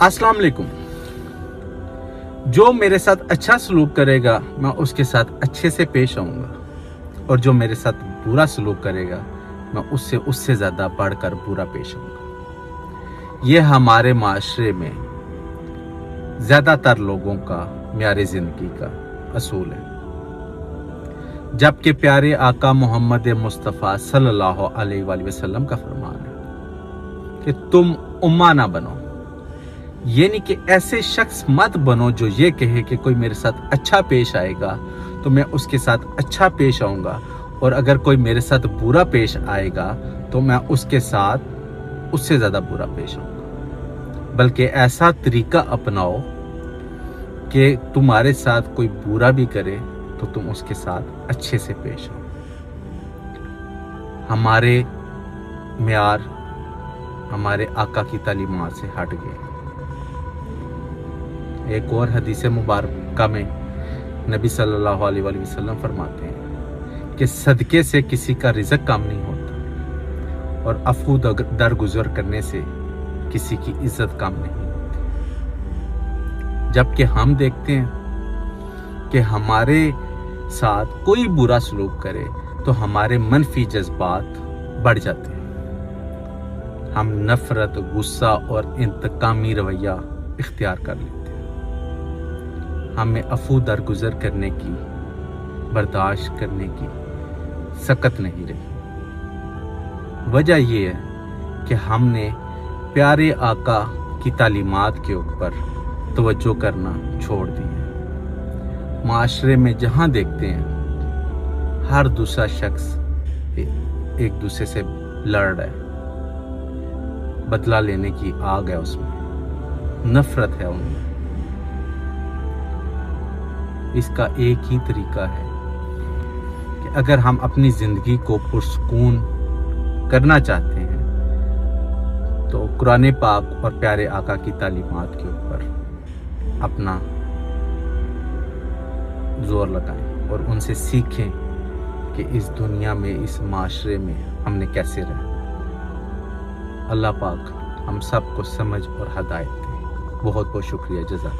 अस्सलाम वालेकुम। जो मेरे साथ अच्छा सलूक करेगा मैं उसके साथ अच्छे से पेश आऊँगा, और जो मेरे साथ बुरा सलूक करेगा मैं उससे ज़्यादा बढ़कर बुरा पेश आऊँगा। ये हमारे माशरे में ज़्यादातर लोगों का म्यार ज़िंदगी का असूल है। जबकि प्यारे आका मोहम्मद मुस्तफ़ा सल्लल्लाहु अलैहि वसल्लम का फरमान है कि तुम उम्मा ना बनो, यानी कि ऐसे शख्स मत बनो जो ये कहे कि कोई मेरे साथ अच्छा पेश आएगा तो मैं उसके साथ अच्छा पेश आऊँगा, और अगर कोई मेरे साथ बुरा पेश आएगा तो मैं उसके साथ उससे ज़्यादा बुरा पेश आऊँगा। बल्कि ऐसा तरीका अपनाओ कि तुम्हारे साथ कोई बुरा भी करे तो तुम उसके साथ अच्छे से पेश आओ। हमारे म्यार हमारे आका की तालीमात से हट गए। एक और हदीस मुबारक में नबी सल्लल्लाहु अलैहि वसल्लम फरमाते हैं कि सदके से किसी का रिज़्क कम नहीं होता, और अफू दरगुजर करने से किसी की इज्जत कम नहीं होती। जबकि हम देखते हैं कि हमारे साथ कोई बुरा सलूक करे तो हमारे मनफी जज्बात बढ़ जाते हैं। हम नफरत, गुस्सा और इंतकामी रवैया इख्तियार कर लेते हैं। हमें अफू दरगुजर करने की, बर्दाश्त करने की सकत नहीं रही। वजह यह है कि हमने प्यारे आका की तालीमात के ऊपर तवज्जो करना छोड़ दी है। माशरे में जहाँ देखते हैं हर दूसरा शख्स एक दूसरे से लड़ रहा है, बदला लेने की आग है उसमें, नफरत है उनमें। इसका एक ही तरीका है कि अगर हम अपनी जिंदगी को पुरसकून करना चाहते हैं तो कुरान पाक और प्यारे आका की तालीमात के ऊपर अपना जोर लगाएं और उनसे सीखें कि इस दुनिया में, इस माशरे में हमने कैसे रहना। अल्लाह पाक हम सब को समझ और हदायत दे। बहुत बहुत शुक्रिया। जज़ाक।